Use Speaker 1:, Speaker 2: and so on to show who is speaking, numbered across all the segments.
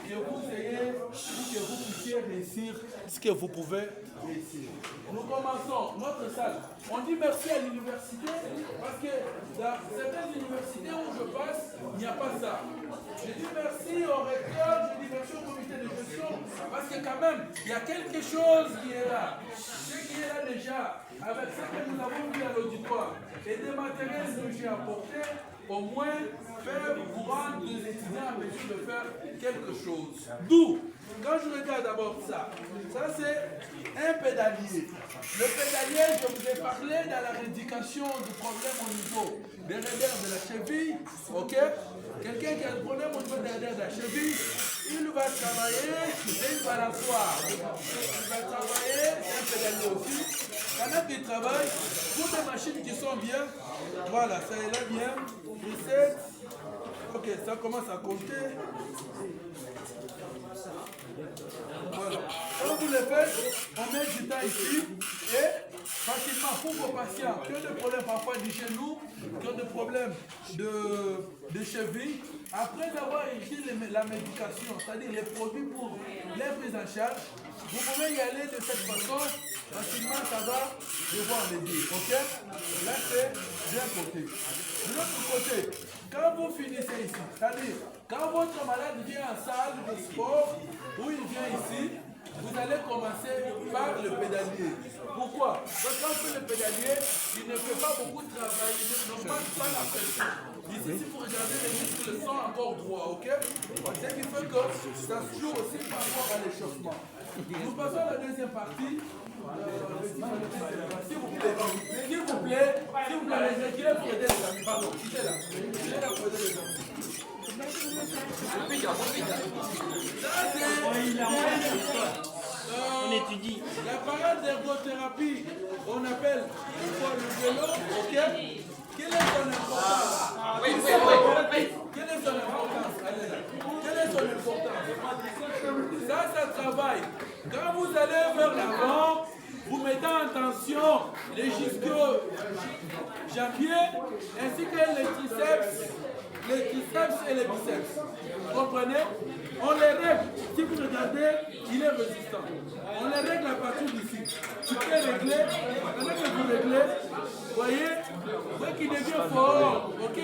Speaker 1: que vous ayez, que vous puissiez réussir ce que vous pouvez réussir. Nous commençons notre salle. On dit merci à l'université parce que dans certaines universités où je passe, il n'y a pas ça. Je dis merci au recteur, je dis merci au comité de gestion parce que quand même, il y a quelque chose qui est là. Ce qui est là déjà, avec ce que nous avons vu à l'auditoire et des matériels que j'ai apportés, au moins faire vous rendre les étudiants en mesure de faire quelque chose. D'où, quand je regarde d'abord ça c'est un pédalier. Le pédalier, je vous ai parlé dans la rééducation du problème au niveau des revers de la cheville. Ok? Quelqu'un qui a un problème au niveau des revers de la cheville, il va travailler sur une balançoire. Il va travailler sur un pédalier aussi. Pendant qu'il travaille, pour des machines qui sont bien, voilà, ça est là bien. 17. Ok, ça commence à compter. Voilà. Quand vous le faites, on met du temps ici et facilement pour vos patients qui ont des problèmes parfois du genou, qui ont des problèmes de cheville, après avoir écrit la médication, c'est-à-dire les produits pour les prises en charge, vous pouvez y aller de cette façon, facilement ça va devoir l'aider. Ok? Là c'est bien côté. De l'autre côté, quand vous finissez ici, c'est-à-dire quand votre malade vient en salle de sport ou il vient ici, vous allez commencer par le pédalier. Pourquoi? Parce que quand on fait le pédalier, il ne fait pas beaucoup de travail, il ne passe pas la pression. Ici, si vous regardez, les muscles sont encore droits, ok? Ce qui fait que ça se joue aussi par rapport à l'échauffement. Nous passons à la deuxième partie. S'il vous plaît, les équipes pour aider les amis. Pardon, quittez là. Quittez là pour aider les amis.
Speaker 2: On étudie.
Speaker 1: L'appareil d'ergothérapie, on appelle le vélo, ok? Quelle est son importance? Quelle est son importance? Allez là. Quelle est son importance? Ça travaille. Quand vous allez vers l'avant, vous mettez en tension les ischio-jambiers ainsi que les triceps et les biceps. Vous comprenez? On les règle. Si vous regardez, il est résistant. On les règle à partir d'ici. Tu peux régler. Pendant que vous réglez, vous voyez qu'il devient fort. Ok?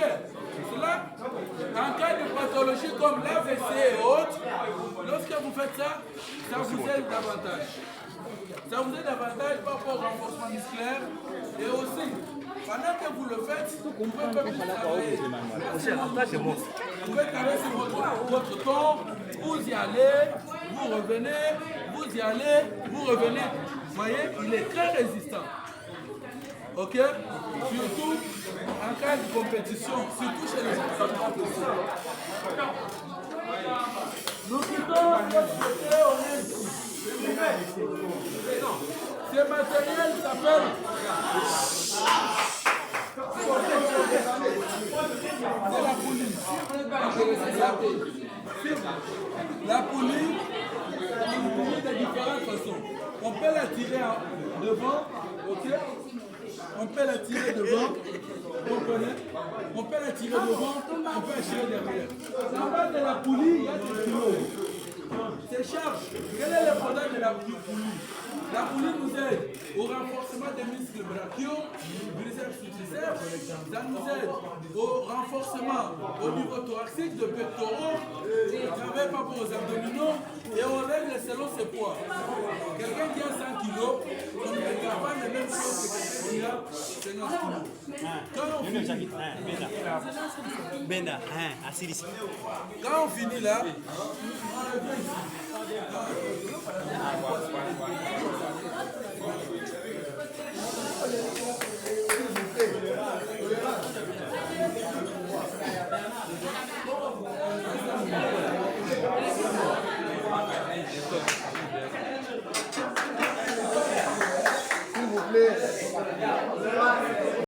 Speaker 1: Cela, en cas de pathologie comme l'AVC et autres, lorsque vous faites ça, ça vous aide davantage. Ça vous aide davantage par rapport au renforcement musculaire et aussi, pendant que vous le faites, vous pouvez même travailler. Vous pouvez travailler sur votre corps, vous y allez, vous revenez, vous y allez, vous revenez. Vous voyez, il est très résistant. Ok? Surtout en cas de compétition, surtout chez les enfants. Nous quittons notre côté, on est ici. Ce matériel s'appelle c'est la poulie. La poulie de différentes façons. On peut la tirer devant, ok? On peut la tirer devant, vous comprenez? On peut la tirer devant, on peut la tirer derrière. En bas de la poulie, il y a des kilos. C'est charge. Quel est le problème de la poulie? La poulie nous aide au renforcement des muscles brachiaux, biceps, triceps. Ça nous aide au renforcement au niveau thoracique, de pectoraux. On travaille pas pour aux abdominaux et on règle selon ses poids. Quelqu'un qui a 100 kg, on ne fait pas les mêmes choses que quelqu'un qui a 50 kg. Quand on finit là, on revient ici.